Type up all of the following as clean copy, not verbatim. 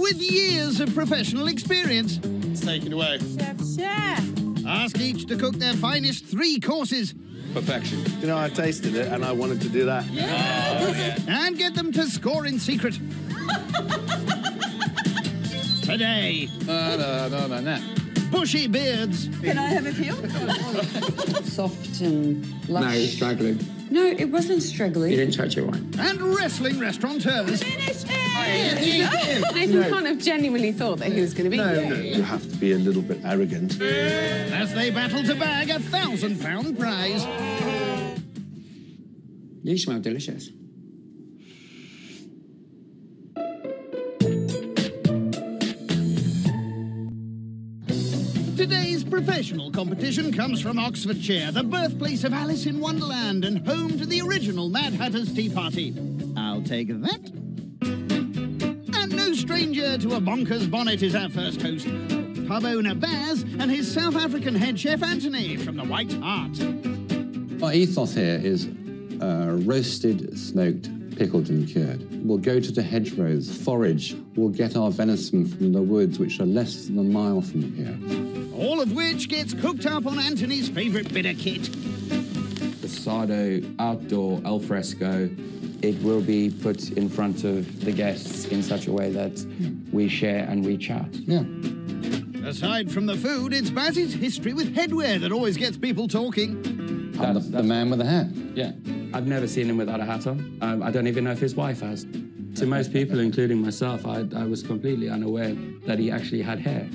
with years of professional experience. Take it away. Chef. Ask each to cook their finest 3 courses. Perfection. You know, I tasted it and I wanted to do that. And get them to score in secret. Today, No. bushy beards. Can I have a feel? Soft and lush. No, it's struggling. No, it wasn't struggling. You didn't touch it right. And wrestling restaurateurs. Finish it! Nathan kind of genuinely thought that he was going to be here. You have to be a little bit arrogant. As they battle to bag a £1,000 prize. You smell delicious. Today's professional competition comes from Oxfordshire, the birthplace of Alice in Wonderland and home to the original Mad Hatter's Tea Party. I'll take that. And no stranger to a bonker's bonnet is our first host, pub owner Baz and his South African head chef Anthony from the White Hart. Our ethos here is roasted, smoked, pickled and cured. We'll go to the hedgerows, forage. We'll get our venison from the woods, which are less than a mile from here. All of which gets cooked up on Anthony's favourite bit of kit. Asado, outdoor, alfresco. It will be put in front of the guests in such a way that we share and we chat. Yeah. Aside from the food, it's Baz's history with headwear that always gets people talking. That's the man with the hat. Yeah. I've never seen him without a hat on. I don't even know if his wife has. To most people, including myself, I was completely unaware that he actually had hair.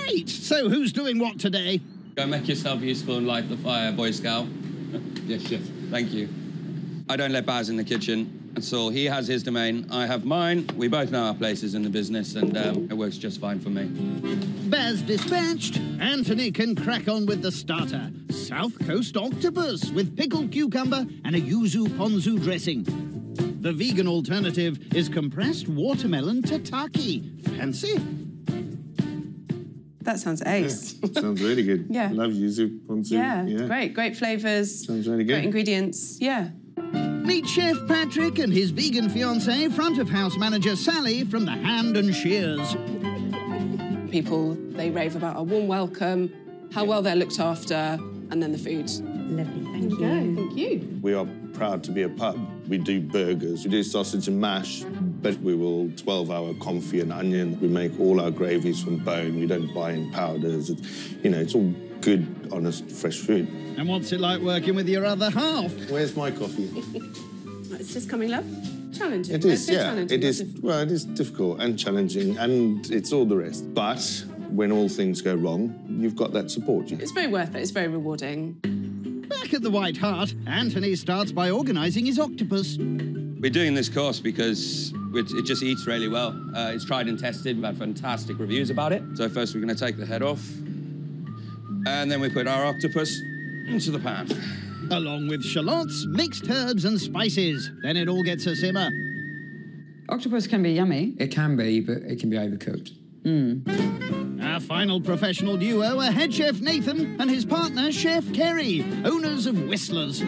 Right, so who's doing what today? Go make yourself useful and light the fire, Boy Scout. Yes, Chef. Thank you. I don't let Baz in the kitchen. That's all. He has his domain, I have mine. We both know our places in the business, and it works just fine for me. Baz dispatched, Anthony can crack on with the starter. South Coast octopus with pickled cucumber and a yuzu ponzu dressing. The vegan alternative is compressed watermelon tataki. Fancy? That sounds ace. Yeah, sounds really good. Yeah. Love yuzu, ponzu. Yeah, great flavours. Sounds really good. Great ingredients, yeah. Meet Chef Patrick and his vegan fiancée, front of house manager Sally from the Hand and Shears. People, they rave about a warm welcome, how well they're looked after, and then the food. Lovely, thank you. Thank you. We are proud to be a pub. We do burgers, we do sausage and mash, but we will 12-hour confit and onion. We make all our gravies from bone. We don't buy in powders. It's all good, honest, fresh food. And what's it like working with your other half? Where's my coffee? It's just coming, love. Challenging. It is, Let's say yeah. challenging, It is. Well, it is difficult and challenging, and it's all the rest. But when all things go wrong, you've got that support. It's very worth it. It's very rewarding. Back at the White Hart, Anthony starts by organising his octopus. We're doing this course because it just eats really well. It's tried and tested. We've had fantastic reviews about it. So first we're going to take the head off, and then we put our octopus into the pan. Along with shallots, mixed herbs and spices. Then it all gets a simmer. Octopus can be yummy. It can be, but it can be overcooked. Our final professional duo are head chef Nathan and his partner Chef Kerry, owners of Whistlers.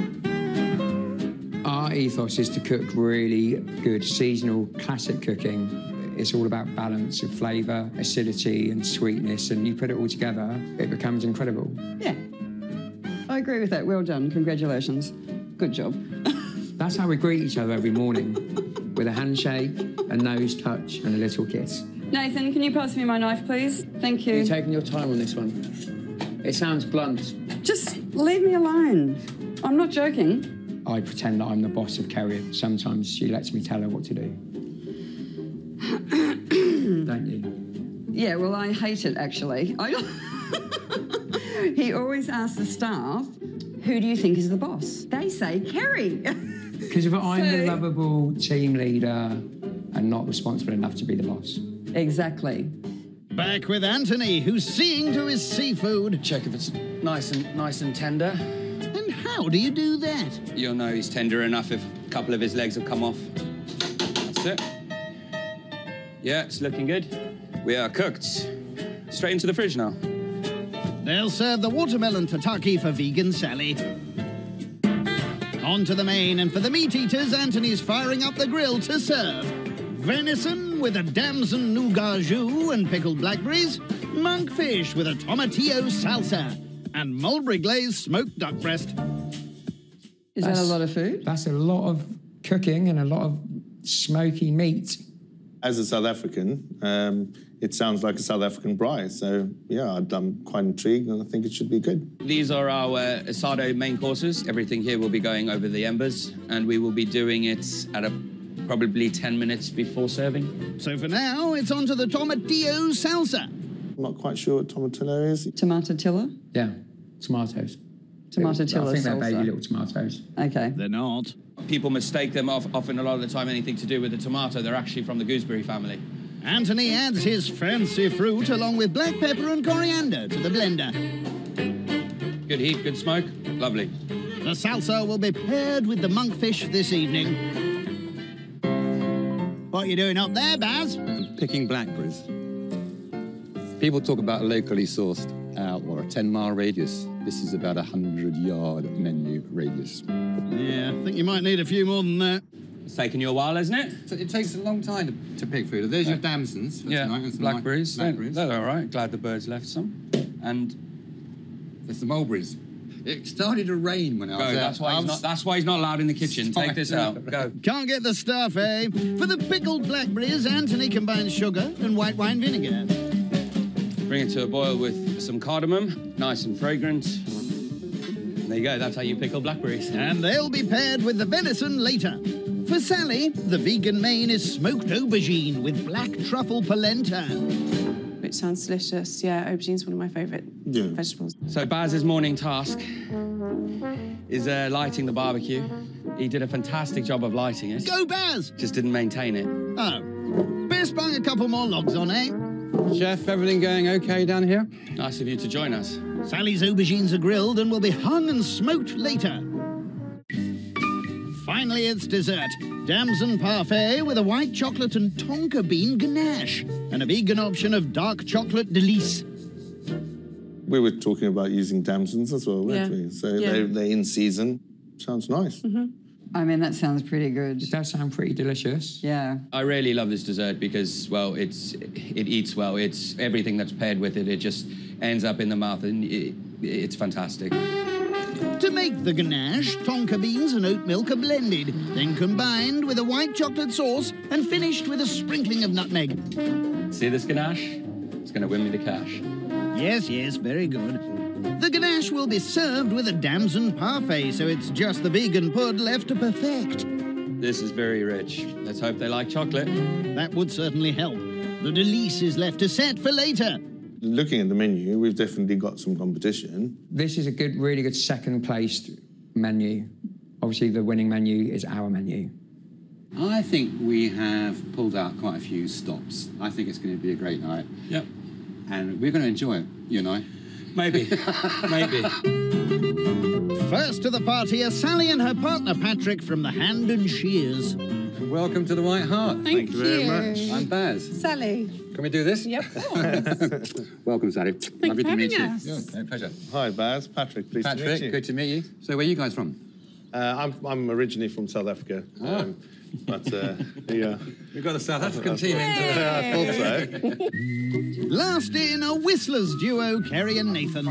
Our ethos is to cook really good seasonal classic cooking. It's all about balance of flavour, acidity and sweetness, and you put it all together, it becomes incredible. Yeah. I agree with that. Well done. Congratulations. Good job. That's how we greet each other every morning, with a handshake, a nose touch and a little kiss. Nathan, can you pass me my knife, please? Thank you. You're taking your time on this one. It sounds blunt. Just leave me alone. I'm not joking. I pretend that I'm the boss of Kerry. Sometimes she lets me tell her what to do. Don't you? Yeah, well, I hate it, actually. He always asks the staff, who do you think is the boss? They say Kerry. Because if I'm the lovable team leader and not responsible enough to be the boss. Exactly. Back with Anthony, who's seeing to his seafood. Check if it's nice and tender. And how do you do that? You'll know he's tender enough if a couple of his legs have come off. That's it. Yeah, it's looking good. We are cooked. Straight into the fridge now. They'll serve the watermelon tataki for vegan Sally. On to the main, and for the meat eaters, Anthony's firing up the grill to serve venison with a damson nougat jus and pickled blackberries, monkfish with a tomatillo salsa, and mulberry glazed smoked duck breast. Is that a lot of food? That's a lot of cooking and a lot of smoky meat. As a South African, it sounds like a South African braai. So, yeah, I'm quite intrigued and I think it should be good. These are our asado main courses. Everything here will be going over the embers, and we will be doing it at probably 10 minutes before serving. So for now, it's on to the tomatillo salsa. I'm not quite sure what tomatillo is. Tomatilla? Yeah, tomatoes. Tomatilla I think they're salsa. baby little tomatoes. Okay. They're not. People mistake them often a lot of the time anything to do with the tomato. They're actually from the gooseberry family. Anthony adds his fancy fruit along with black pepper and coriander to the blender. Good heat, good smoke. Lovely. The salsa will be paired with the monkfish this evening. What are you doing up there, Baz? Picking blackberries. People talk about locally sourced or a 10-mile radius. This is about a 100-yard menu radius. Yeah, I think you might need a few more than that. It's taken you a while, hasn't it? So it takes a long time to pick food. There's your damsons for tonight. And some blackberries. Blackberries. They're all right. Glad the birds left some. And there's the mulberries. It started to rain when I was go. there. That's why he's not allowed in the kitchen. Take this out. Go. Can't get the stuff, eh? For the pickled blackberries, Anthony combines sugar and white wine vinegar. Bring it to a boil with some cardamom, nice and fragrant. And there you go. That's how you pickle blackberries. And they'll be paired with the venison later. For Sally, the vegan main is smoked aubergine with black truffle polenta. It sounds delicious. Yeah, aubergine's one of my favourite vegetables. So Baz's morning task is lighting the barbecue. He did a fantastic job of lighting it. Go, Baz! Just didn't maintain it. Oh, best bung a couple more logs on, eh? Chef, everything going okay down here? Nice of you to join us. Sally's aubergines are grilled and will be hung and smoked later. Finally, it's dessert. Damson parfait with a white chocolate and tonka bean ganache and a vegan option of dark chocolate delice. We were talking about using damsons as well, weren't we? So they're in season. Sounds nice. I mean, that sounds pretty good. It does sound pretty delicious. Yeah. I really love this dessert because, well, it eats well. It's everything that's paired with it. It just ends up in the mouth, and it's fantastic. To make the ganache, tonka beans and oat milk are blended, then combined with a white chocolate sauce and finished with a sprinkling of nutmeg. See this ganache? It's going to win me the cash. Yes, yes, very good. The ganache will be served with a damson parfait, so it's just the vegan pud left to perfect. This is very rich. Let's hope they like chocolate. That would certainly help. The delice is left to set for later. Looking at the menu, we've definitely got some competition. This is a really good second-placed menu. Obviously, the winning menu is our menu. I think we have pulled out quite a few stops. I think it's going to be a great night. Yep. And we're going to enjoy it, you and I. Maybe. Maybe. First to the party are Sally and her partner Patrick from the Hand and Shears. Welcome to the White Hart. Thank you very much. I'm Baz. Sally. Can we do this? Yep, of course. Welcome, Sally. Lovely to for meet having you. us. Yeah, no, pleasure. Hi, Baz. Patrick, pleased to meet Patrick, you. good to meet you. So where are you guys from? I'm originally from South Africa. But, yeah. We've got a South African team in today. I thought so. Last in are Whistlers duo Kerry and Nathan.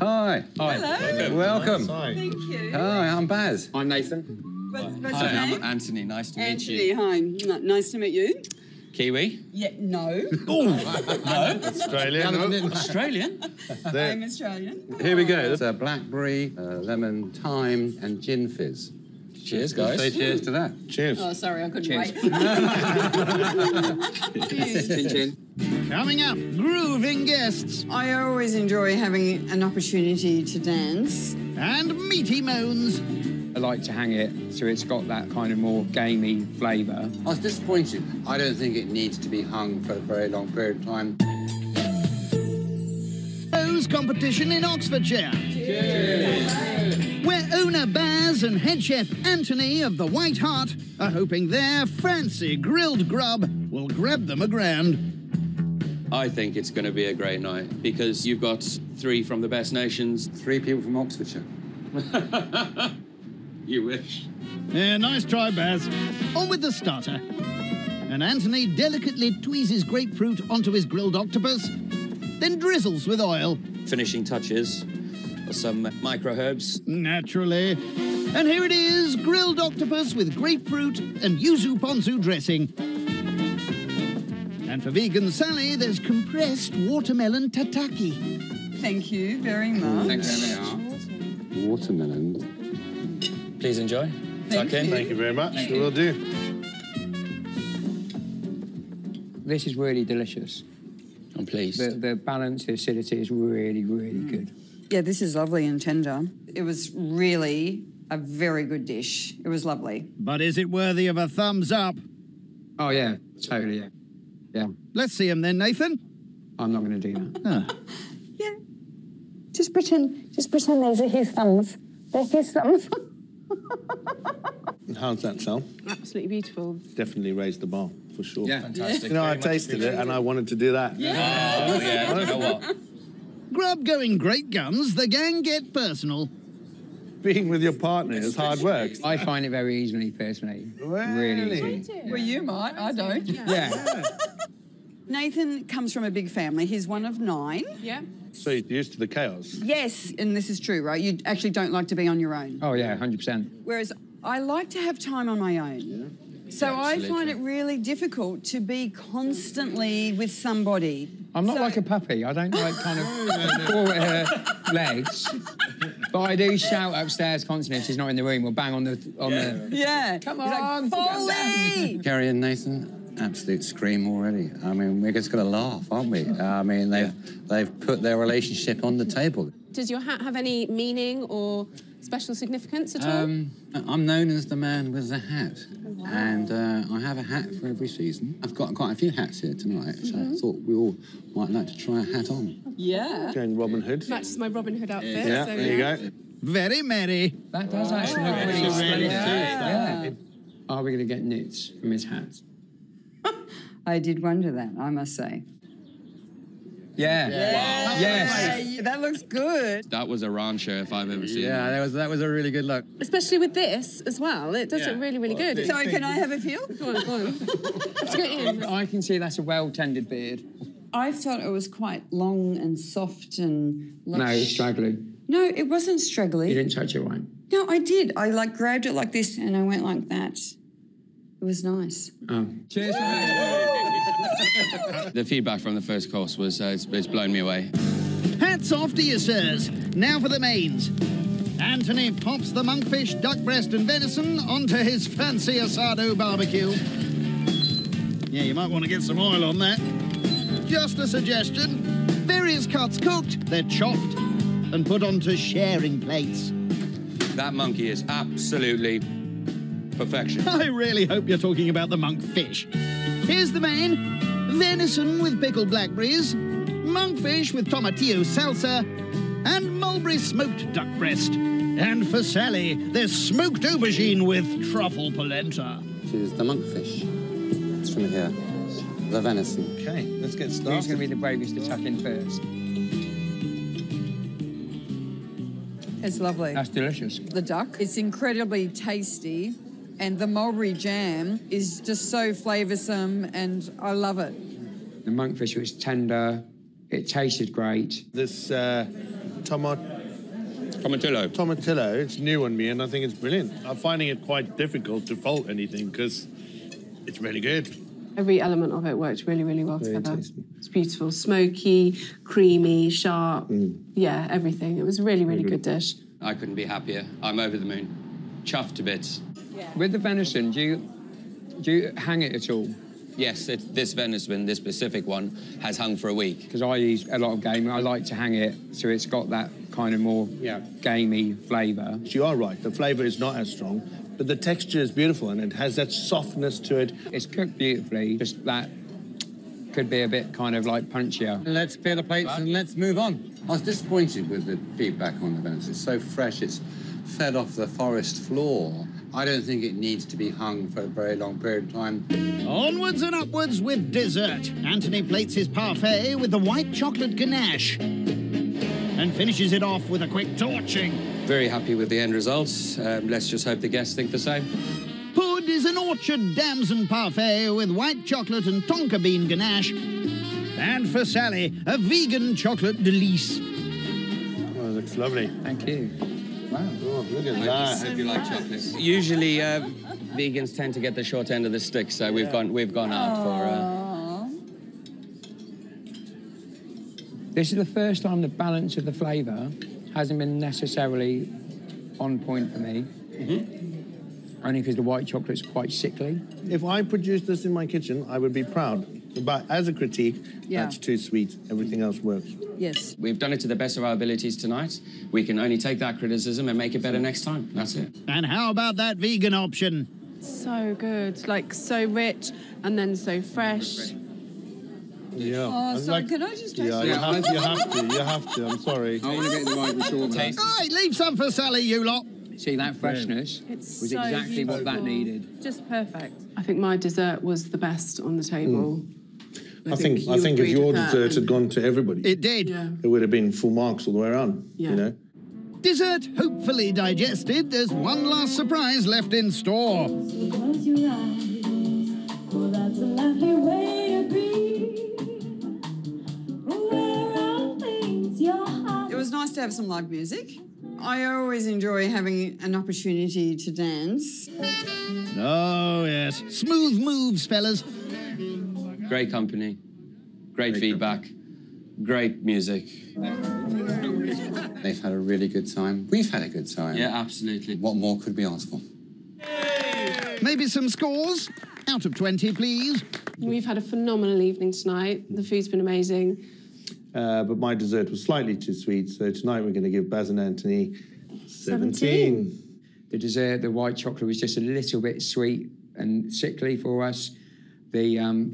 Hi. Hi. Hello. Welcome. Hi. Thank you. Hi, I'm Baz. I'm Nathan. What's Hi, your I'm name? Anthony. Nice to meet Anthony, you. hi. Nice to meet you. Kiwi? Yeah, no. Australian. Australian? I'm Australian. Here we go. It's a blackberry, lemon, thyme, and gin fizz. Cheers, guys. Say cheers to that. Cheers. Oh, sorry, I couldn't wait. Chin chin. Coming up, grooving guests I always enjoy having an opportunity to dance. and meaty moans. I like to hang it so it's got that kind of more gamey flavour. I was disappointed. I don't think it needs to be hung for a very long period of time. Rose competition in Oxfordshire. Where owner Baz and head chef Anthony of the White Hart are hoping their fancy grilled grub will grab them aground. I think it's going to be a great night because you've got 3 from the best nations. 3 people from Oxfordshire. You wish. Yeah, nice try, Baz. On with the starter. And Anthony delicately tweezes grapefruit onto his grilled octopus, then drizzles with oil. Finishing touches are some micro herbs. Naturally. And here it is, grilled octopus with grapefruit and yuzu ponzu dressing. And for vegan Sally, there's compressed watermelon tataki. Thank you very much. Thanks. Watermelon. Please enjoy. Thank you. Thank you very much. Sure will do. This is really delicious. I'm pleased. The balance, the acidity is really, really good. Yeah, this is lovely and tender. It was really a very good dish. It was lovely. But is it worthy of a thumbs up? Oh, yeah, totally, yeah. Yeah, Let's see him then, Nathan. I'm not going to do that. Yeah. Just pretend these are his thumbs. They're his thumbs. How's that, Sal? Absolutely beautiful. Definitely raised the bar, for sure. Yeah, fantastic. You know, I Very much tasted it and I wanted to do that. Oh, yeah, you know what? Grub going great guns, the gang get personal. Being with your partner is hard work. I find it very easily, personally. Really easy. Well, you might. I don't. Yeah. Nathan comes from a big family. He's one of 9. Yeah. So you're used to the chaos. Yes, and this is true, right? You actually don't like to be on your own. Oh, yeah, 100%. Whereas I like to have time on my own. So I find it really difficult to be constantly with somebody. I'm not like a puppy. I don't like kind of pull at her legs. But I do shout upstairs constantly if she's not in the room or bang on the... Yeah. Come He's like, on, Foley! Carrie and Nathan, absolute scream already. I mean, we're just going to laugh, aren't we? I mean, they've put their relationship on the table. Does your hat have any meaning or special significance at all? I'm known as the man with the hat. Wow. And I have a hat for every season. I've got quite a few hats here tonight, so I thought we all might like to try a hat on. Yeah. Going Robin Hood. Matches my Robin Hood outfit. Yeah, so there you go. Very merry. That does actually look really splendid. Yeah. Are we going to get knits from his hat? I did wonder that, I must say. Yeah. Wow. Yes. That looks good. That was a rancher if I've ever seen Yeah, one. that was a really good look. Especially with this as well. It does look really, really good. So can I have a feel? Go on, go on. Have to get in. I can see that's a well-tended beard. I thought it was quite long and soft and... No, it's straggling. No, it wasn't straggly. You didn't touch it, right? No, I did. I grabbed it like this and I went like that. It was nice. Oh. Cheers, mate. The feedback from the first course was it's blown me away. Hats off to you, sirs. Now for the mains. Anthony pops the monkfish, duck breast and venison onto his fancy asado barbecue. Yeah, you might want to get some oil on that. Just a suggestion. Various cuts cooked, they're chopped and put onto sharing plates. That monkey is absolutely perfection. I really hope you're talking about the monkfish. Here's the main. Venison with pickled blackberries, monkfish with tomatillo salsa, and mulberry smoked duck breast. And for Sally, there's smoked aubergine with truffle polenta. This is the monkfish. It's from here. The venison. Okay, let's get started. Who's going to be the bravest to tuck in first? It's lovely. That's delicious. The duck is incredibly tasty and the mulberry jam is just so flavoursome and I love it. The monkfish was tender. It tasted great. This tomatillo, it's new on me and I think it's brilliant. I'm finding it quite difficult to fault anything because it's really good. Every element of it worked really, really well together. It's beautiful. Smoky, creamy, sharp. Yeah, everything. It was a really, really good dish. I couldn't be happier. I'm over the moon. Chuffed to bits. With the venison, do you hang it at all? Yes, this venison, this specific one, has hung for a week. Because I use a lot of game. I like to hang it so it's got that kind of more gamey flavour. You are right. The flavour is not as strong, but the texture is beautiful and it has that softness to it. It's cooked beautifully, just that could be a bit kind of like punchier. Let's clear the plates and let's move on. I was disappointed with the feedback on the venison. It's so fresh, it's fed off the forest floor. I don't think it needs to be hung for a very long period of time. Onwards and upwards with dessert. Anthony plates his parfait with the white chocolate ganache and finishes it off with a quick torching. Very happy with the end results. Let's just hope the guests think the same. Pour dessert is an orchard damson parfait with white chocolate and tonka bean ganache. And for Sally, a vegan chocolate delice. Oh, it looks lovely. Thank you. Wow, oh, look at I that. hope you like chocolate. Usually, vegans tend to get the short end of the stick, so we've gone out for. This is the first time the balance of the flavour hasn't been necessarily on point for me. Only because the white chocolate's quite sickly. If I produced this in my kitchen, I would be proud. But as a critique, Yeah. that's too sweet. Everything else works. Yes. We've done it to the best of our abilities tonight. We can only take that criticism and make it better next time. That's it. And how about that vegan option? So good, like so rich and then so fresh. Yeah. Oh, I'd sorry, can I just taste Yeah, it? you have to. I'm sorry. I want to get the right resort. All right, leave some for Sally, you lot. See, that freshness It's was so exactly what that beautiful. needed. Just perfect. I think my dessert was the best on the table. I think you if agreed your with that, dessert had and- gone to everybody, It did. Yeah. it would have been full marks all the way around. Yeah. You know. Dessert hopefully digested. There's one last surprise left in store. Close your eyes. Oh, that's a lovely way to be. Where are things your heart. It was nice to have some live music. I always enjoy having an opportunity to dance. Oh, yes. Smooth moves, fellas. Great company, great feedback, great music. They've had a really good time. We've had a good time. Yeah, absolutely. What more could we ask for? Maybe some scores? Out of 20, please. We've had a phenomenal evening tonight. The food's been amazing. But my dessert was slightly too sweet, so tonight we're going to give Baz and Anthony 17. The dessert, the white chocolate, was just a little bit sweet and sickly for us. But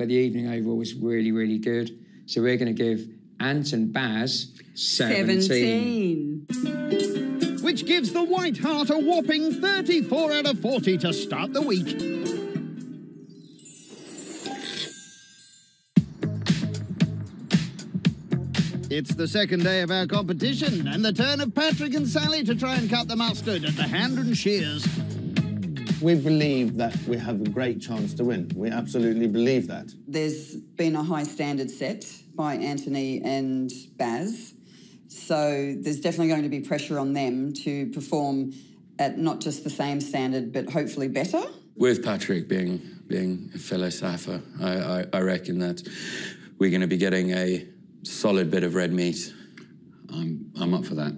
the evening overall was really, really good. So we're going to give Ant and Baz 17. Which gives the White Hart a whopping 34 out of 40 to start the week. It's the second day of our competition and the turn of Patrick and Sally to try and cut the mustard at the Hand and Shears. We believe that we have a great chance to win. We absolutely believe that. There's been a high standard set by Anthony and Baz, so there's definitely going to be pressure on them to perform at not just the same standard, but hopefully better. With Patrick being a fellow Safa, I reckon that we're going to be getting a solid bit of red meat. I'm up for that.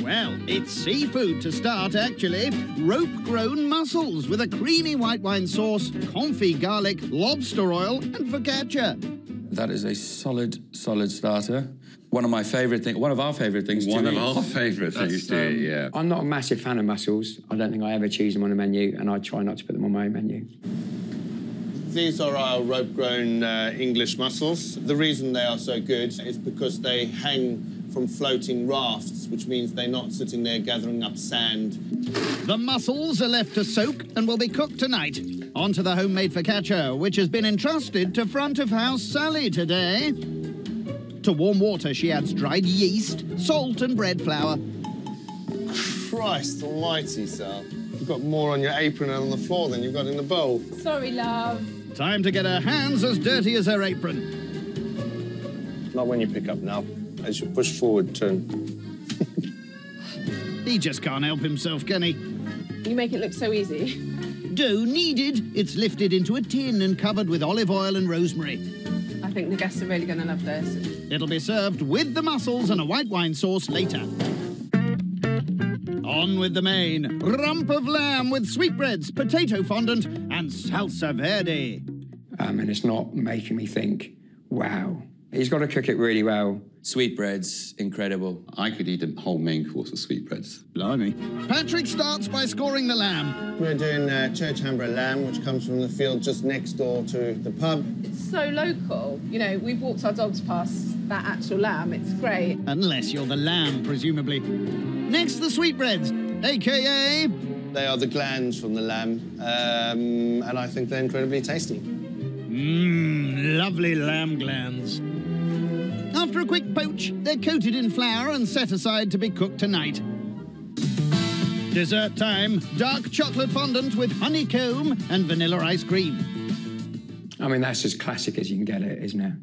Well, it's seafood to start, actually. Rope-grown mussels with a creamy white wine sauce, confit garlic, lobster oil, and focaccia. That is a solid starter. One of our favourite things to One of eat. our favourite things to eat, yeah. I'm not a massive fan of mussels. I don't think I ever choose them on a menu, and I try not to put them on my own menu. These are our rope-grown English mussels. The reason they are so good is because they hang from floating rafts, which means they're not sitting there gathering up sand. The mussels are left to soak and will be cooked tonight. On to the homemade focaccia, which has been entrusted to front-of-house Sally today. To warm water, she adds dried yeast, salt and bread flour. Christ almighty, Sal. You've got more on your apron and on the floor than you've got in the bowl. Sorry, love. Time to get her hands as dirty as her apron. Not when you pick up now. As you push forward, turn. He just can't help himself, can he? You make it look so easy. Dough needed. It's lifted into a tin and covered with olive oil and rosemary. I think the guests are really going to love this. It'll be served with the mussels and a white wine sauce later. On with the main. Rump of lamb with sweetbreads, potato fondant and salsa verde. And it's not making me think, wow. He's got to cook it really well. Sweetbreads, incredible. I could eat a whole main course of sweetbreads. Blimey. Patrick starts by scoring the lamb. We're doing Church Hamborough lamb, which comes from the field just next door to the pub. It's so local. You know, we've walked our dogs past that actual lamb. It's great. Unless you're the lamb, presumably. Next, the sweetbreads, a.k.a. They are the glands from the lamb, and I think they're incredibly tasty. Mmm, lovely lamb glands. After a quick poach, they're coated in flour and set aside to be cooked tonight. Dessert time. Dark chocolate fondant with honeycomb and vanilla ice cream. I mean, that's as classic as you can get it, isn't it?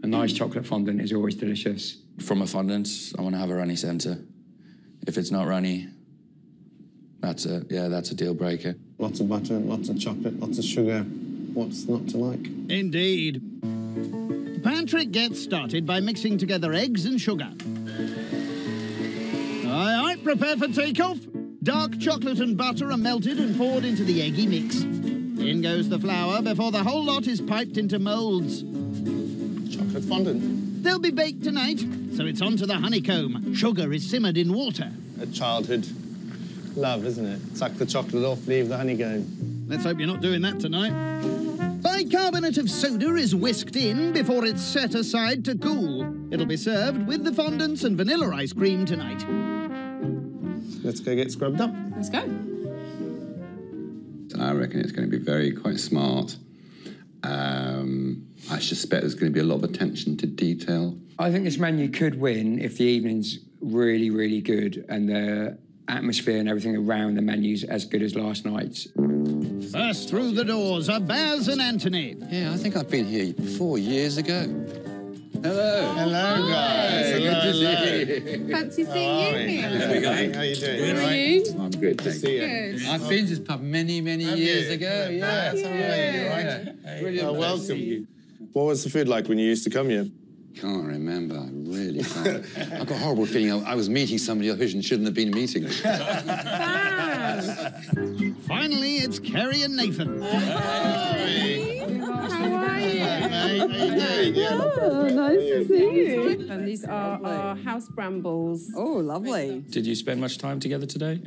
A nice chocolate fondant is always delicious. From a fondant, I want to have a runny centre. If it's not runny, that's a deal breaker. Lots of butter, lots of chocolate, lots of sugar. What's not to like? Indeed. Patrick gets started by mixing together eggs and sugar. Aye, prepare for takeoff. Dark chocolate and butter are melted and poured into the eggy mix. In goes the flour before the whole lot is piped into moulds. Chocolate fondant. They'll be baked tonight, so it's on to the honeycomb. Sugar is simmered in water. A childhood love, isn't it? Suck the chocolate off, leave the honeycomb. Let's hope you're not doing that tonight. Bicarbonate of soda is whisked in before it's set aside to cool. It'll be served with the fondants and vanilla ice cream tonight. Let's go get scrubbed up. Let's go. I reckon it's going to be quite smart. I suspect there's going to be a lot of attention to detail. I think this menu could win if the evening's really, really good and the atmosphere and everything around the menu's as good as last night's. First through the doors are Baz and Anthony. Yeah, I think I've been here 4 years ago. Hello. Hello, guys. Good to see you. Fancy seeing you here. There we go. How you doing? How are you? I'm good, thank you. Good. I've been to this pub many, many years ago. Yeah, That's all right. yeah. Brilliant. Welcome. What was the food like when you used to come here? Can't remember. I really can't. I've got a horrible feeling I was meeting somebody who shouldn't have been meeting. Finally, it's Kerry and Nathan. How are you? Oh, nice to see you. And these are our house brambles. Oh, lovely. Did you spend much time together today?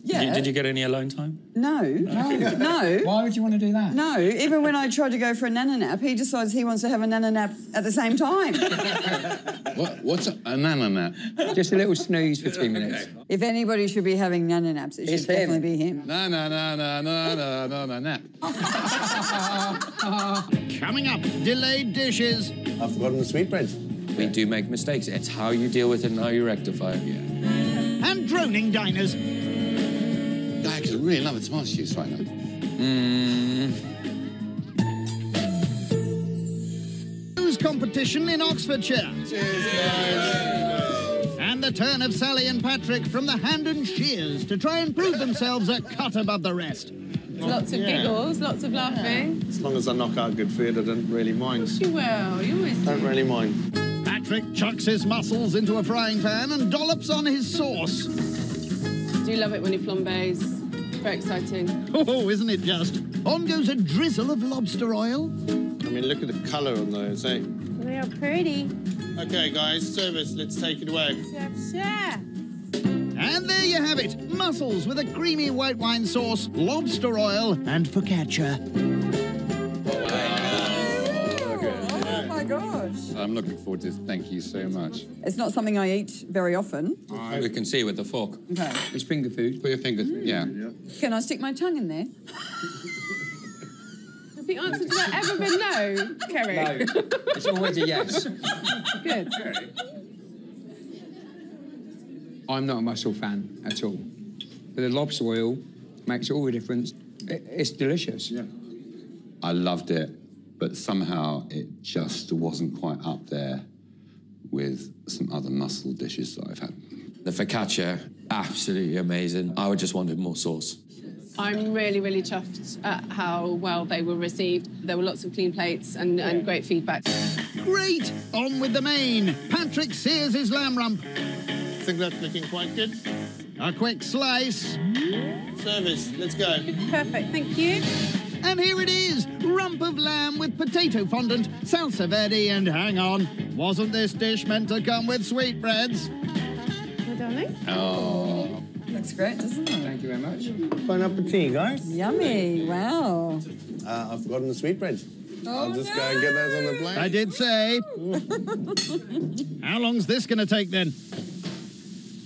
Yeah. Did you get any alone time? No. No. Why would you want to do that? No, even when I try to go for a nana nap, he decides he wants to have a nana nap at the same time. What's a nana nap? Just a little snooze for 2 minutes. If anybody should be having nana naps, it should definitely be him. No, nap. Coming up, delayed dishes. I've forgotten the sweetbreads. We do make mistakes. It's how you deal with it and how you rectify it. Yeah. And droning diners. I actually really love a tomato juice right now. News competition in Oxfordshire. And the turn of Sally and Patrick from the Hand and Shears to try and prove themselves a cut above the rest. Lots of giggles, lots of laughing. As long as I knock out good food, I don't really mind. You will, you always do. Don't really mind. Patrick chucks his mussels into a frying pan and dollops on his sauce. Do love it when he flambés. Very exciting. Oh, isn't it just? On goes a drizzle of lobster oil. I mean, look at the colour on those, eh? They are pretty. OK, guys, service, let's take it away. Chef. And there you have it. Mussels with a creamy white wine sauce, lobster oil and focaccia. Oh, my gosh. I'm looking forward to this. Thank you so much. It's not something I eat very often. We can see with the fork. Okay. It's finger food. Put your fingers, yeah. Can I stick my tongue in there? Has the answer to that ever been no, Kerry? No. It's always a yes. Good. I'm not a mussel fan at all. But the lobster oil makes all the difference. It's delicious. Yeah. I loved it, but somehow it just wasn't quite up there with some other mussel dishes that I've had. The focaccia, absolutely amazing. I would just wanted more sauce. I'm really, really chuffed at how well they were received. There were lots of clean plates and great feedback. Great! On with the main. Patrick sears his lamb rump. I think that's looking quite good. A quick slice. Service, let's go. Perfect, thank you. And here it is. Rump of lamb with potato fondant, salsa verde, and hang on. Wasn't this dish meant to come with sweetbreads? Well, darling. Oh. Looks great, doesn't it? Thank you very much. Bon appetit, guys. Yummy, wow. I've forgotten the sweetbreads. I'll just go and get those on the plate. I did say. How long's this going to take then?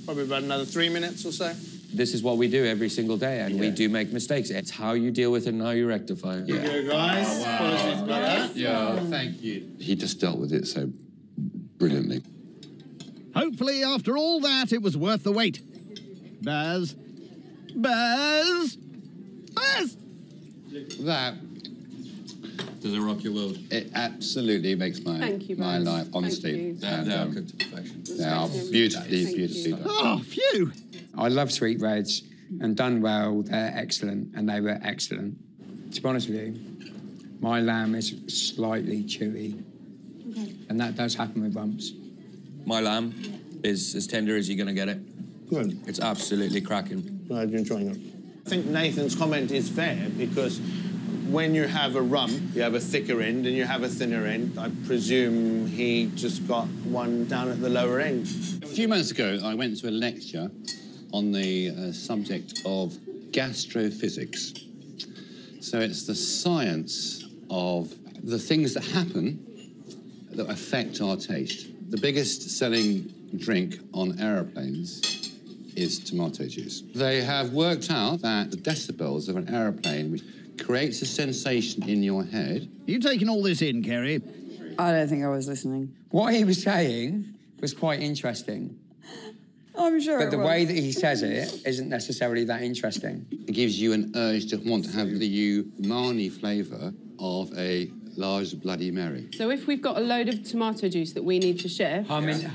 Probably about another 3 minutes or so. This is what we do every single day, and we do make mistakes. It's how you deal with it and how you rectify it. Here you go, guys. Apologies about that. Yeah, thank you. He just dealt with it so brilliantly. Hopefully, after all that, it was worth the wait. Baz? Baz? Baz? That Does it rock your world? it absolutely makes my Thank you, my Baz. life, honestly. Thank They are And, cooked to perfection. they are beautifully, Thank beautifully you. done. Oh, phew. I love sweetbreads, and done well, they're excellent, and they were excellent. To be honest with you, my lamb is slightly chewy, and that does happen with rumps. My lamb is as tender as you're going to get it. Good. It's absolutely cracking. Glad you're enjoying it. I think Nathan's comment is fair because when you have a rump, you have a thicker end and you have a thinner end. I presume he just got one down at the lower end. A few months ago, I went to a lecture on the subject of gastrophysics. So it's the science of the things that happen that affect our taste. The biggest selling drink on aeroplanes is tomato juice. They have worked out that the decibels of an aeroplane, which creates a sensation in your head. You taking all this in, Kerry? I don't think I was listening. What he was saying was quite interesting, I'm sure but the it was. way that he says it isn't necessarily that interesting. It gives you an urge to want to have the umami flavour of a large Bloody Mary. So if we've got a load of tomato juice that we need to shift... How many just-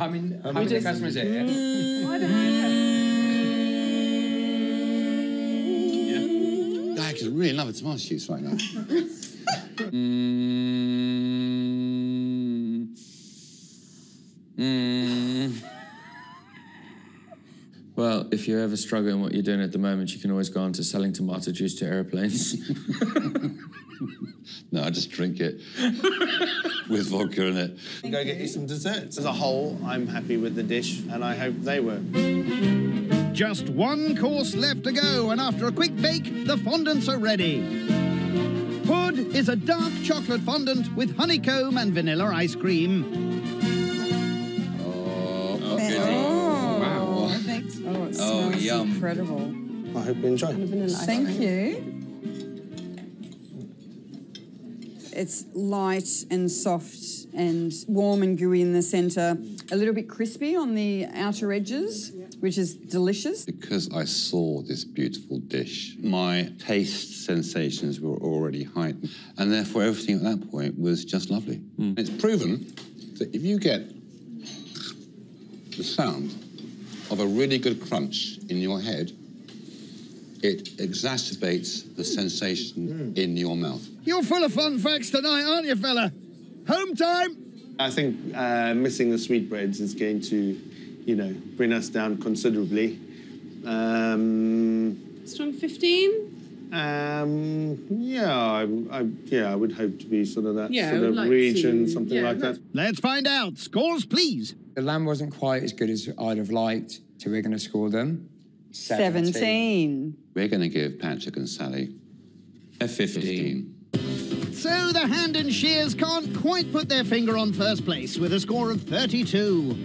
customers here? I don't know. I actually really love a tomato juice right now. Well, if you're ever struggling what you're doing at the moment, you can always go on to selling tomato juice to airplanes. No, I just drink it with vodka in it. Go get you some desserts. As a whole, I'm happy with the dish and I hope they were. Just one course left to go, and after a quick bake, the fondants are ready. Pud is a dark chocolate fondant with honeycomb and vanilla ice cream. Oh, Oh, Wow. thanks. Oh, it Oh, smells yum. incredible. I hope you enjoy. Thank you. It's light and soft and warm and gooey in the centre. A little bit crispy on the outer edges, which is delicious. Because I saw this beautiful dish, my taste sensations were already heightened, and therefore everything at that point was just lovely. It's proven that if you get the sound of a really good crunch in your head, it exacerbates the sensation in your mouth. You're full of fun facts tonight, aren't you, fella? Home time! I think missing the sweetbreads is going to, you know, bring us down considerably. Strong 15? Yeah, I would hope to be sort of that Yeah, I sort would of like region, to- something yeah, like that. Let's find out. Scores, please. The lamb wasn't quite as good as I'd have liked, so we're going to score them 17. We're going to give Patrick and Sally A 15. So the Hand and Shears can't quite put their finger on first place with a score of 32.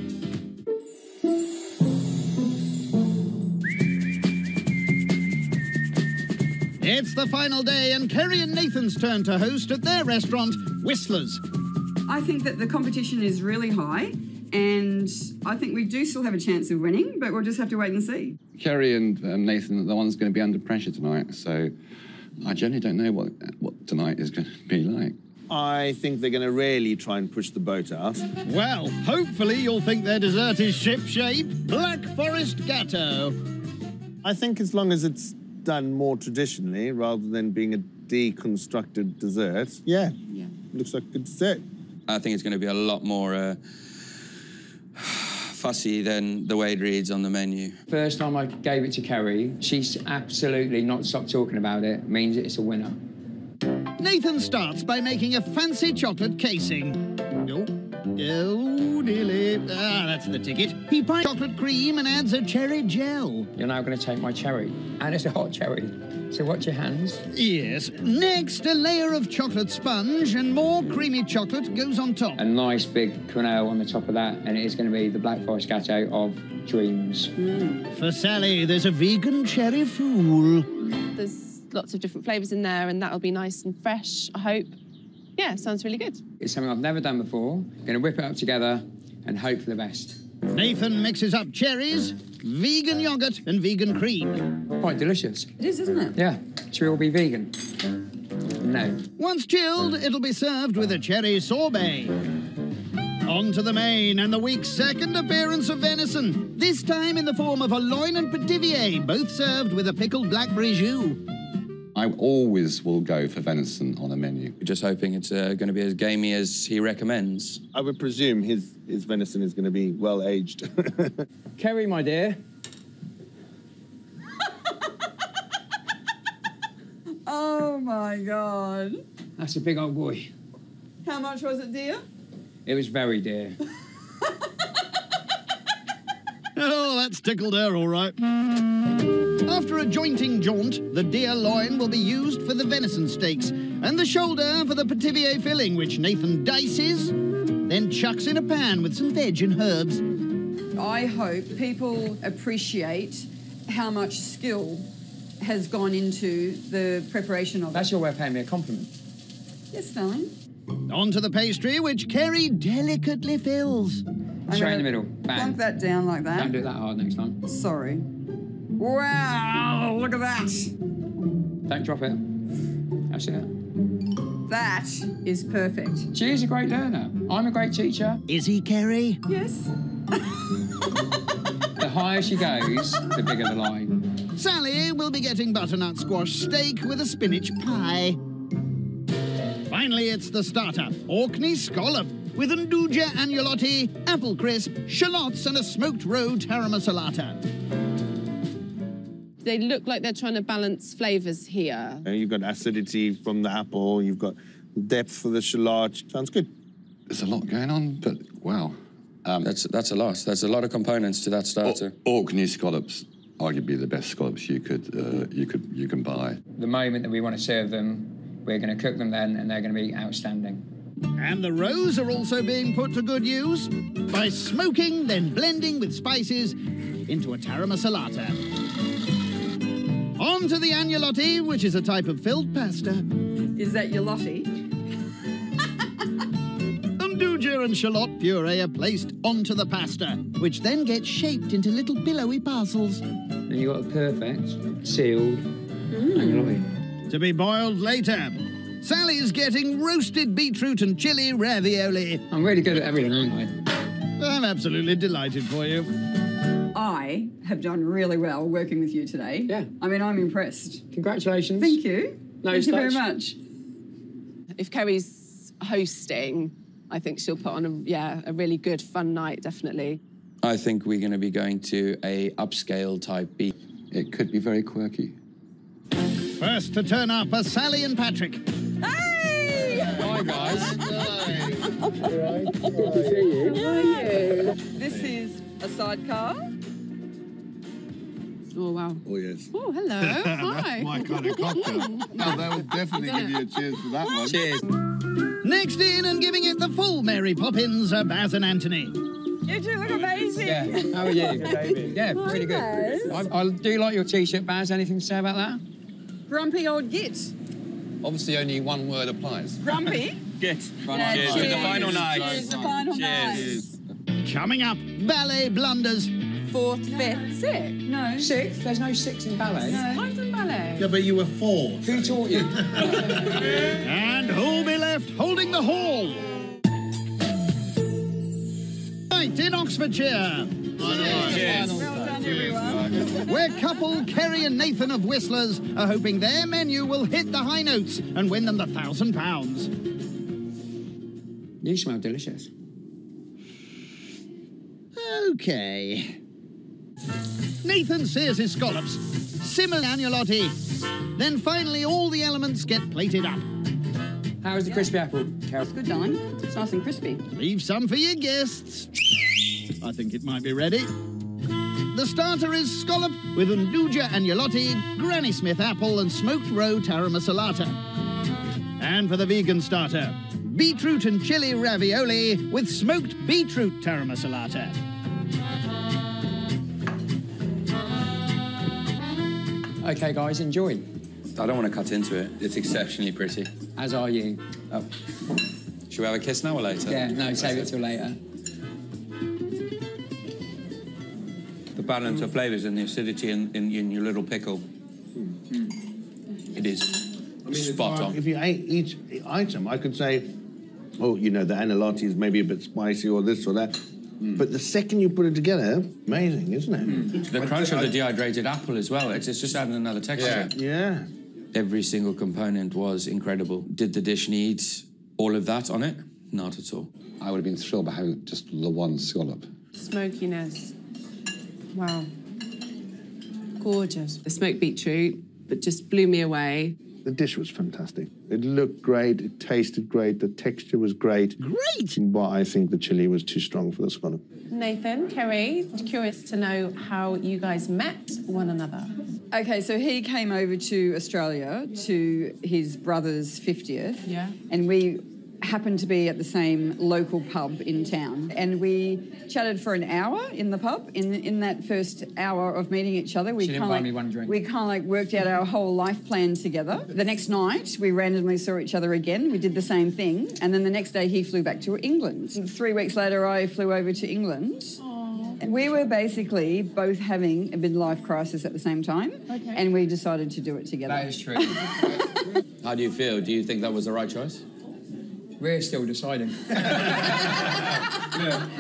It's the final day and Kerry and Nathan's turn to host at their restaurant, Whistler's. I think that the competition is really high, and I think we do still have a chance of winning, but we'll just have to wait and see. Kerry and Nathan are the ones going to be under pressure tonight, so I generally don't know what tonight is going to be like. I think they're going to really try and push the boat out. Well, hopefully you'll think their dessert is ship-shape. Black Forest Gatto. I think as long as it's done more traditionally rather than being a deconstructed dessert, yeah. Looks like a good dessert. I think it's going to be a lot more fussy than the way it reads on the menu. First time I gave it to Kerry, she's absolutely not stopped talking about it, means it's a winner. Nathan starts by making a fancy chocolate casing. Oh, nearly. Ah, that's the ticket. He piles chocolate cream and adds a cherry gel. You're now going to take my cherry, and it's a hot cherry. So watch your hands. Yes. Next, a layer of chocolate sponge and more creamy chocolate goes on top. A nice big quenelle on the top of that, and it is going to be the Black Forest Gatto of dreams. For Sally, there's a vegan cherry fool. There's lots of different flavours in there, and that'll be nice and fresh, I hope. Yeah, sounds really good. It's something I've never done before. Going to whip it up together and hope for the best. Nathan mixes up cherries, vegan yogurt and vegan cream. Quite delicious. It is, isn't it? Yeah. Should we all be vegan? No. Once chilled, it'll be served with a cherry sorbet. On to the main and the week's second appearance of venison, this time in the form of a loin and petivier, both served with a pickled blackberry jus. I always will go for venison on a menu. We're just hoping it's going to be as gamey as he recommends. I would presume his venison is going to be well aged. Kerry, my dear. Oh my God. That's a big old boy. How much was it, dear? It was very dear. Oh, that's tickled her, all right. After a jointing jaunt, the deer loin will be used for the venison steaks and the shoulder for the petivier filling, which Nathan dices, then chucks in a pan with some veg and herbs. I hope people appreciate how much skill has gone into the preparation of it. That's your way of paying me a compliment. Yes, darling. On to the pastry, which Kerry delicately fills. Straight in the middle. Bang. Plunk that down like that. Don't do it that hard next time. Sorry. Wow, look at that. Don't drop it. That's it. That is perfect. She is a great learner. I'm a great teacher. Is he, Kerry? Yes. The higher she goes, the bigger the line. Sally will be getting butternut squash steak with a spinach pie. Finally, it's the starter, Orkney scallop, with nduja agnolotti, apple crisp, shallots and a smoked roe taramasalata. They look like they're trying to balance flavours here. You've got acidity from the apple, you've got depth for the shallot. Sounds good. There's a lot going on, but wow. That's a lot. There's a lot of components to that starter. Orkney scallops, arguably the best scallops you can buy. The moment that we want to serve them, we're going to cook them then, and they're going to be outstanding. And the roes are also being put to good use by smoking, then blending with spices into a taramasalata. On to the agnolotti, which is a type of filled pasta. Is that your lottie? Nduja and shallot puree are placed onto the pasta, which then gets shaped into little billowy parcels. Then you've got a perfect, sealed agnolotti. To be boiled later. Sally's getting roasted beetroot and chili ravioli. I'm really good at everything, aren't I? I'm absolutely delighted for you. I have done really well working with you today. Yeah. I mean, I'm impressed. Congratulations. Thank you. No Thank you very touch. much. If Kerry's hosting, I think she'll put on a really good, fun night, definitely. I think we're going to be going to a upscale type beef. It could be very quirky. First to turn up are Sally and Patrick. Hey! Hi, guys. Good to see you. How are you? This is a sidecar. Oh, wow. Oh, yes. Oh, hello. Hi. My kind of cocktail. No, they will definitely give you a cheers for that one. Cheers. Next in and giving it the full Mary Poppins are Baz and Anthony. You two look amazing. Yeah, how are you? Yeah, pretty good. I do like your T-shirt, Baz. Anything to say about that? Grumpy old git. Obviously, only one word applies. Grumpy. Good. Yeah, Cheers. cheers. The final night. Cheers, the final Cheers. night. Coming up, ballet blunders. 4th, 5th, 6th. No. 6th? There's no 6 in ballet. No. I've done ballet. Yeah, but you were 4. Who taught you? And who'll be left holding the hall? Right in Oxfordshire, Cheers. Well done, everyone. where couple Kerry and Nathan of Whistlers are hoping their menu will hit the high notes and win them the £1,000. You smell delicious. Okay. Nathan sears his scallops, simmer agnolotti. Then finally all the elements get plated up. How's the crispy apple, Carol? It's good, darling. It's nice and crispy. Leave some for your guests. I think it might be ready. The starter is scallop with nduja agnolotti, Granny Smith apple and smoked roe taramasalata. And for the vegan starter, beetroot and chili ravioli with smoked beetroot taramasalata. Okay, guys, enjoy. I don't want to cut into it. It's exceptionally pretty. As are you. Oh. Should we have a kiss now or later? Yeah, no, save it till later. The balance of flavours and the acidity in your little pickle. It is spot on. If you ate each item, I could say, oh, you know, the anilotti is maybe a bit spicy or this or that. But the second you put it together, amazing, isn't it? The crunch of the dehydrated apple as well. It's just adding another texture. Yeah. Every single component was incredible. Did the dish need all of that on it? Not at all. I would have been thrilled by having just the one scallop. Smokiness. Wow. Gorgeous. The smoked beetroot, but just blew me away. The dish was fantastic. It looked great, it tasted great, the texture was great. Great! But I think the chili was too strong for the scallop. Nathan, Kerry, curious to know how you guys met one another. Okay, so he came over to Australia to his brother's 50th. Yeah. And we happened to be at the same local pub in town. And we chatted for an hour in the pub. In that first hour of meeting each other, we She didn't buy me one drink. We kind of like worked out our whole life plan together. The next night, we randomly saw each other again. We did the same thing. And then the next day, he flew back to England. And 3 weeks later, I flew over to England. And we were basically both having a midlife crisis at the same time. Okay. And we decided to do it together. That is true. How do you feel? Do you think that was the right choice? We're still deciding.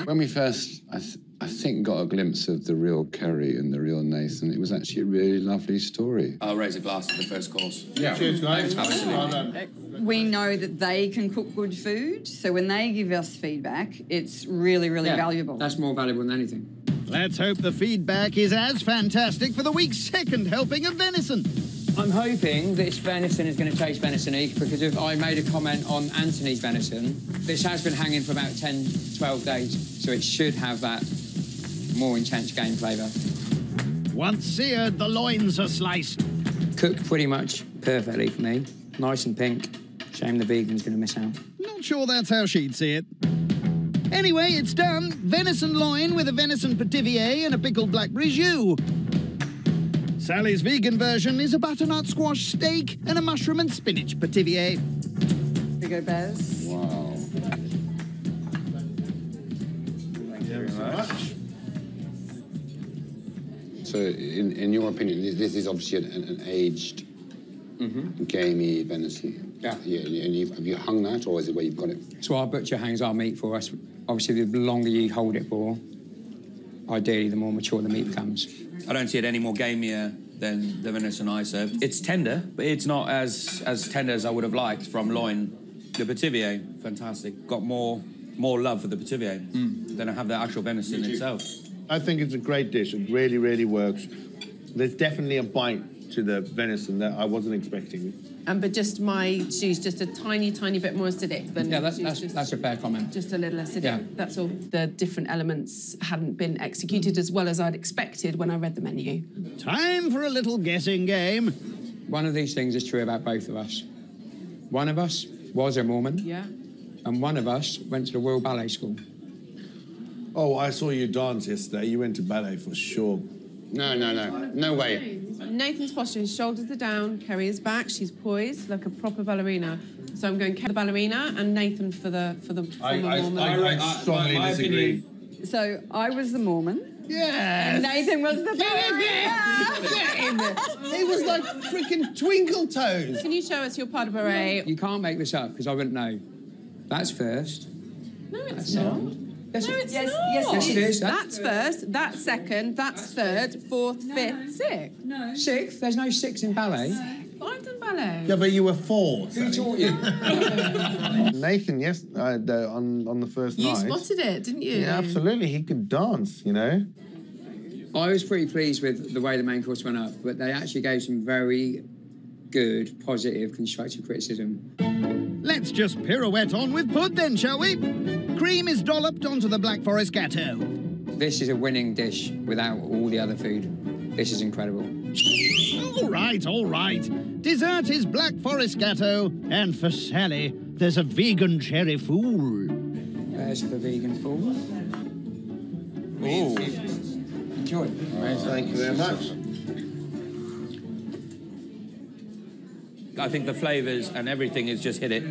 When we first, I think, got a glimpse of the real Kerry and the real Nathan, it was actually a really lovely story. I'll raise a glass to the first course. Yeah. Cheers, guys. Absolutely. We know that they can cook good food, so when they give us feedback, it's really, really valuable. That's more valuable than anything. Let's hope the feedback is as fantastic for the week's second helping of venison. I'm hoping this venison is going to taste venison-y, because if I made a comment on Anthony's venison, this has been hanging for about 10, 12 days, so it should have that more intense game flavour. Once seared, the loins are sliced. Cooked pretty much perfectly for me. Nice and pink. Shame the vegan's going to miss out. Not sure that's how she'd see it. Anyway, it's done. Venison loin with a venison petivier and a pickled blackberry jus. Sally's vegan version is a butternut squash steak and a mushroom and spinach petivier. Here we go, Baz. Wow. Thank you very much. So, in your opinion, this is obviously an aged, gamey venison. Yeah. And have you hung that, or is it where you've got it? So our butcher hangs our meat for us. Obviously, the longer you hold it for, ideally, the more mature the meat becomes. I don't see it any more gamier than the venison I served. It's tender, but it's not as tender as I would have liked from loin. The petivier, fantastic. Got more love for the petivier than I have the actual venison itself. I think it's a great dish. It really, really works. There's definitely a bite to the venison that I wasn't expecting. But just my jus, just a tiny, tiny bit more acidic than... Yeah, that's a fair comment. Just a little acidic, Yeah. that's all. The different elements hadn't been executed as well as I'd expected when I read the menu. Time for a little guessing game. One of these things is true about both of us. One of us was a Mormon, Yeah. and one of us went to the Royal Ballet School. Oh, I saw you dance yesterday. You went to ballet for sure. No way. Nathan's posture, his shoulders are down, Kerry is back, she's poised like a proper ballerina. So I'm going Kerry the ballerina and Nathan for the Mormon. I strongly disagree. So I was the Mormon. Yeah. And Nathan was the ballerina. It was like freaking twinkle toes. Can you show us your pas de bourrée? You can't make this up, because I wouldn't know. That's first. No, it's That's not. second. Yes, No, it's Yes, not. yes, it is. That's first, that's second, that's third, fourth, fifth, sixth. No. Sixth? There's no six in ballet. I've done ballet. Yeah, but you were four. Who taught you? Nathan, yes, on the first You night. spotted it, didn't you? Yeah, absolutely. He could dance, you know. I was pretty pleased with the way the main course went up, but they actually gave some very good, positive, constructive criticism. Let's just pirouette on with pud then, shall we? Cream is dolloped onto the Black Forest Gâteau. This is a winning dish without all the other food. This is incredible. All right. Dessert is Black Forest Gâteau, and for Sally, there's a vegan cherry fool. There's the vegan fool. Ooh. Enjoy. Thank you very much. I think the flavours and everything has just hit it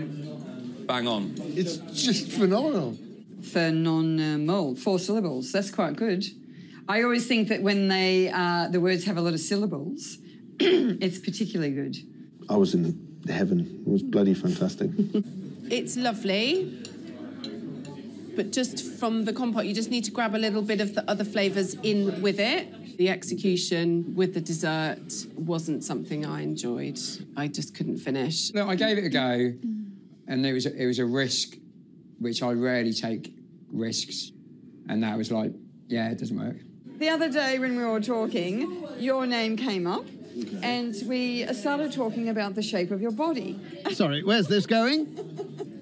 bang on. It's just phenomenal. For non-mold, 4 syllables. That's quite good. I always think that when the words have a lot of syllables, it's particularly good. I was in heaven. It was bloody fantastic. It's lovely, but just from the compote, you just need to grab a little bit of the other flavours in with it. The execution with the dessert wasn't something I enjoyed. I just couldn't finish. Look, I gave it a go, and it was a risk, which I rarely take risks, and that was like, yeah, it doesn't work. The other day when we were talking, your name came up, and we started talking about the shape of your body. Sorry, where's this going?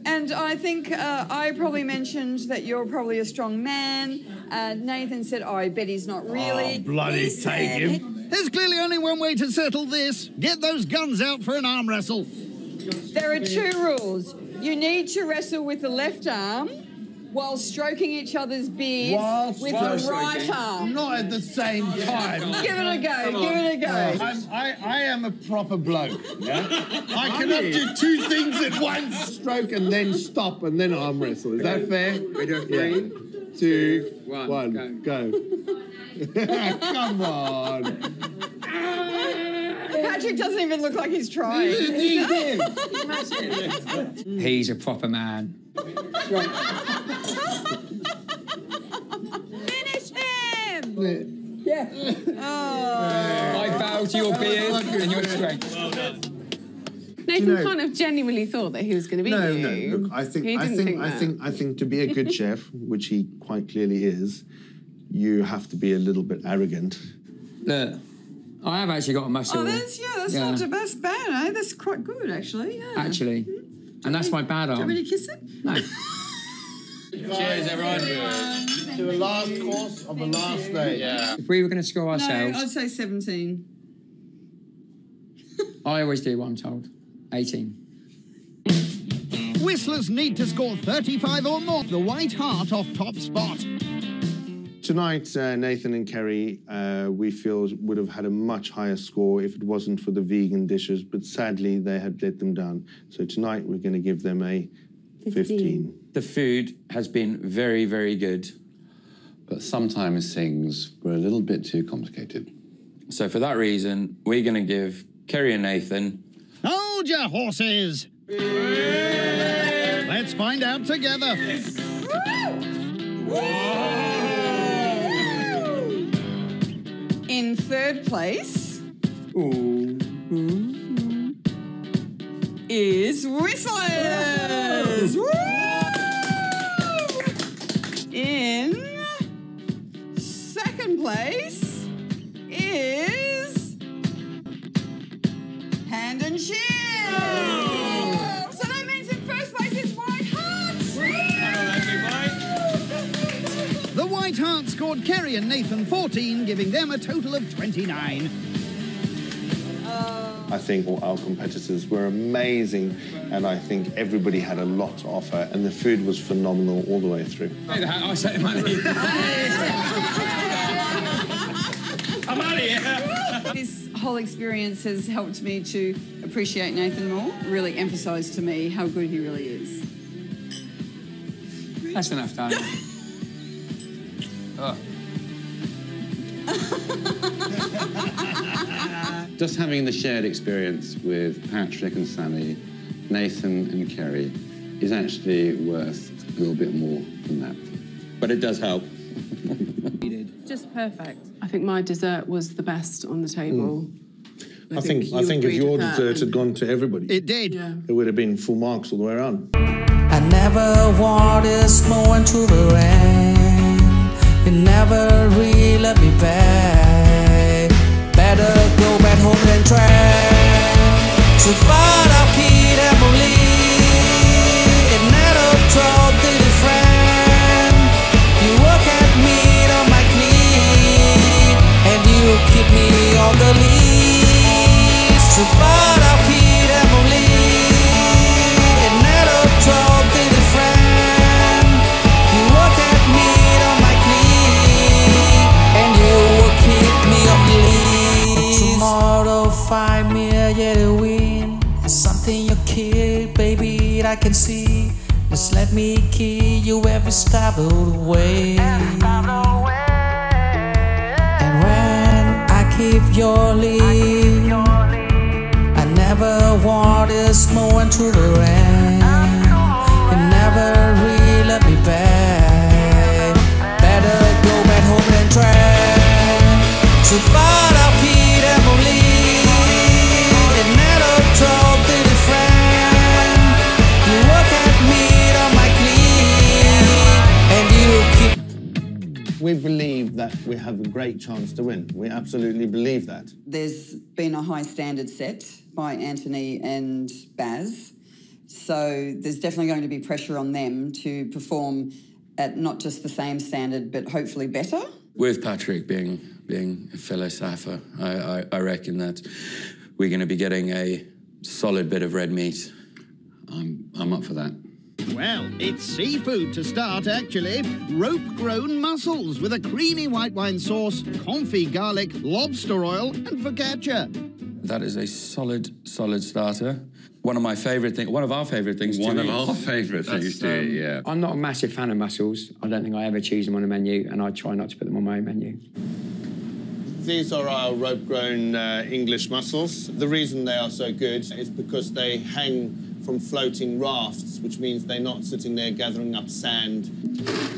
And I think I probably mentioned that you're probably a strong man. Nathan said, oh, I bet he's not really. Oh, bloody take him. There's clearly only one way to settle this. Get those guns out for an arm wrestle. There are 2 rules. You need to wrestle with the left arm while stroking each other's beards with the right arm. Not at the same time. Give it a go, give it a go. I am a proper bloke, yeah? I cannot do 2 things at once. Stroke and then stop and then arm wrestle. Is that fair? We do 3, 2, 1, 1, go. Come on. Patrick doesn't even look like he's trying. He's a proper man. Finish him! Yeah. I bow to your beard and your strength. Nathan kind of genuinely thought that he was going to beat you. No. Look, I think to be a good chef, which he quite clearly is, you have to be a little bit arrogant. Look, I have actually got a muscle. Oh, that's not the best bad, eh? That's quite good, actually. Yeah. Actually. And that's my bad arm. Do you want me to kiss it? No. Cheers, everyone. To the last course of the last day. Yeah. If we were going to score ourselves... No, I'd say 17. I always do what I'm told. 18. Whistlers need to score 35 or more. The White Hart off top spot. Tonight, Nathan and Kerry, we feel, would have had a much higher score if it wasn't for the vegan dishes, but sadly, they had let them down. So tonight, we're going to give them a 15. The food has been very, very good. But sometimes things were a little bit too complicated. So for that reason, we're going to give Kerry and Nathan... Hold your horses! Let's find out together. In 3rd place is Whistlers. Woo! In 2nd place is Hand and Shears. So that means in 1st place is White Hart. The White Hart scored Kerry and Nathan 14, giving them a total of 29. I think all our competitors were amazing, and I think everybody had a lot to offer, and the food was phenomenal all the way through. I say money. I'm out of here. This whole experience has helped me to appreciate Nathan more, really emphasise to me how good he really is. That's enough time. Just having the shared experience with Patrick and Sammy, Nathan and Kerry is actually worth a little bit more than that. But it does help. Just perfect. I think my dessert was the best on the table. I think if your dessert had gone to everybody, it did. Yeah. It would have been full marks all the way around. I never wanted snow into the rain. You never really let me back. Better go back home and try to find out Pete and believe it never dropped in the friend. You work at me on my knee, and you keep me on the leash to find out Pete and believe it never dropped in the friend. You work at me on my knee, and you will keep me on the leash. Tomorrow find me a yellow win. It's something you kid, baby, I can see. Just let me kill you every step of the way. keep your lead. I never wanted snow into the rain. You never really let me back. Better go back home and try to put our feet and believe. And never told the friend. You work at meat on my clean, and you keep. We believe that we have a great chance to win. We absolutely believe that. There's been a high standard set by Anthony and Baz, so there's definitely going to be pressure on them to perform at not just the same standard, but hopefully better. With Patrick being a fellow Safa, I reckon that we're going to be getting a solid bit of red meat. I'm up for that. Well, it's seafood to start, actually. Rope-grown mussels with a creamy white wine sauce, confit garlic, lobster oil and focaccia. That is a solid starter. One of our favourite things to One of eat. our favourite things to eat, yeah. I'm not a massive fan of mussels. I don't think I ever choose them on a menu, and I try not to put them on my own menu. These are our rope-grown English mussels. The reason they are so good is because they hang from floating rafts, which means they're not sitting there gathering up sand.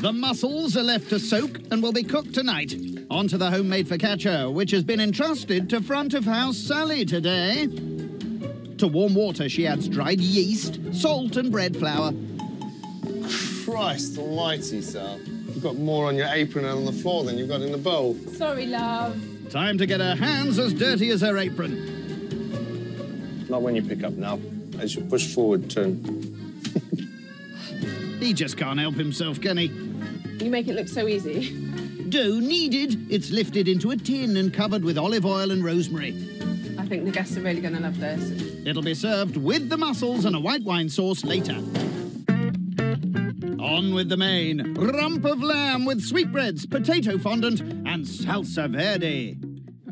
The mussels are left to soak and will be cooked tonight. On to the homemade focaccia, which has been entrusted to front-of-house Sally today. To warm water, she adds dried yeast, salt and bread flour. Christ almighty, Sal. You've got more on your apron and on the floor than you've got in the bowl. Sorry, love. Time to get her hands as dirty as her apron. Not when you pick up now. As you push forward, turn. He just can't help himself, can he? You make it look so easy. Dough needed. It's lifted into a tin and covered with olive oil and rosemary. I think the guests are really going to love this. It'll be served with the mussels and a white wine sauce later. On with the main. Rump of lamb with sweetbreads, potato fondant and salsa verde.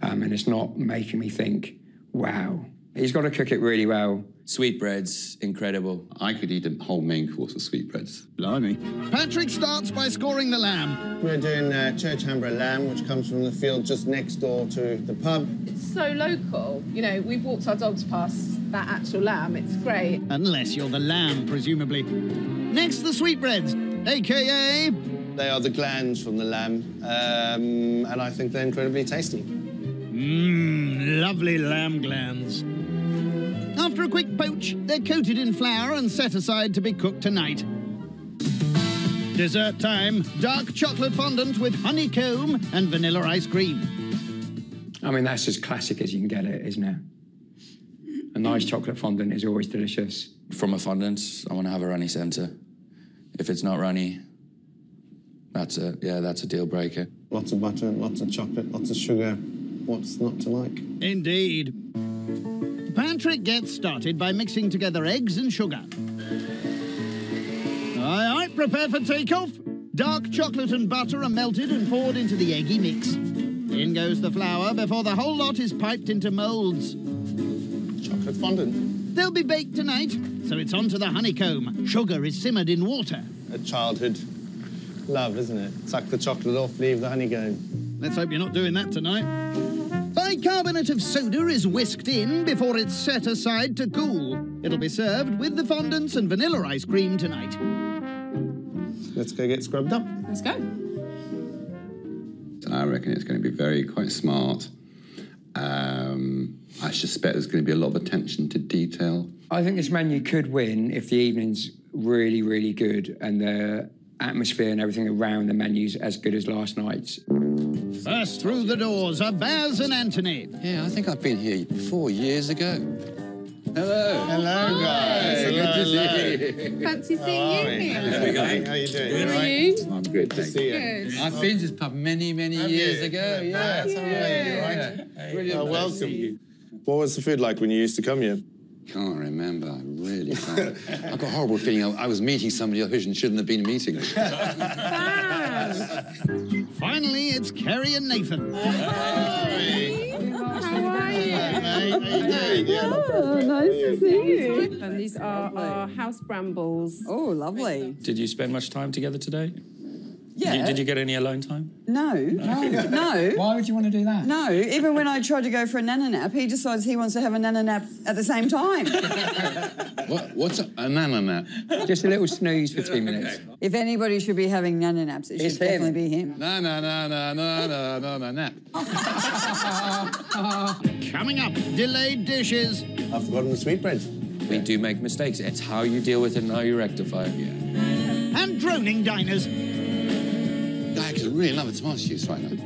And it's not making me think, wow. He's got to cook it really well. Sweetbreads, incredible. I could eat a whole main course of sweetbreads. Blimey. Patrick starts by scoring the lamb. We're doing Church Hamborough lamb, which comes from the field just next door to the pub. It's so local. You know, we've walked our dogs past that actual lamb. It's great. Unless you're the lamb, presumably. Next, the sweetbreads, a.k.a. They are the glands from the lamb, and I think they're incredibly tasty. Mmm, lovely lamb glands. After a quick poach, they're coated in flour and set aside to be cooked tonight. Dessert time, dark chocolate fondant with honeycomb and vanilla ice cream. I mean, that's as classic as you can get it, isn't it? A nice chocolate fondant is always delicious. From a fondant, I want to have a runny centre. If it's not runny, that's a deal breaker. Lots of butter, lots of chocolate, lots of sugar. What's not to like? Indeed. Patrick gets started by mixing together eggs and sugar. Aye, prepare for takeoff. Dark chocolate and butter are melted and poured into the eggy mix. In goes the flour before the whole lot is piped into moulds. Chocolate fondant. They'll be baked tonight, so it's on to the honeycomb. Sugar is simmered in water. A childhood love, isn't it? Suck the chocolate off, leave the honeycomb. Let's hope you're not doing that tonight. Bicarbonate of soda is whisked in before it's set aside to cool. It'll be served with the fondants and vanilla ice cream tonight. Let's go get scrubbed up. Let's go. I reckon it's going to be quite smart. I suspect there's going to be a lot of attention to detail. I think this menu could win if the evening's really, really good and the atmosphere and everything around the menu's as good as last night's. First through the doors are Baz and Anthony. Yeah, I think I've been here 4 years ago. Hello. Hello, guys. Good to see you. Fancy seeing you here. There we go. How you doing? How are you? I'm good, thank you. Good. I've been to this pub many years ago. Yeah, That's all right. You all right? Brilliant. Welcome. What was the food like when you used to come here? Can't remember. I really can't. I've got a horrible feeling I was meeting somebody who shouldn't have been meeting. Finally, it's Kerry and Nathan. How are you? How you doing? Oh, nice to see you. And these are our house brambles. Oh, lovely. Did you spend much time together today? Yeah. Did you get any alone time? No. No. Why would you want to do that? No. Even when I tried to go for a nana nap, he decides he wants to have a nana nap at the same time. What's a nana nap? Just a little snooze for 2 minutes. If anybody should be having nana naps, it should definitely be him. No, nap. Coming up, delayed dishes. I've forgotten the sweetbreads. We do make mistakes. It's how you deal with it and how you rectify it. Yeah. And droning diners. I could really love a tomato juice right now.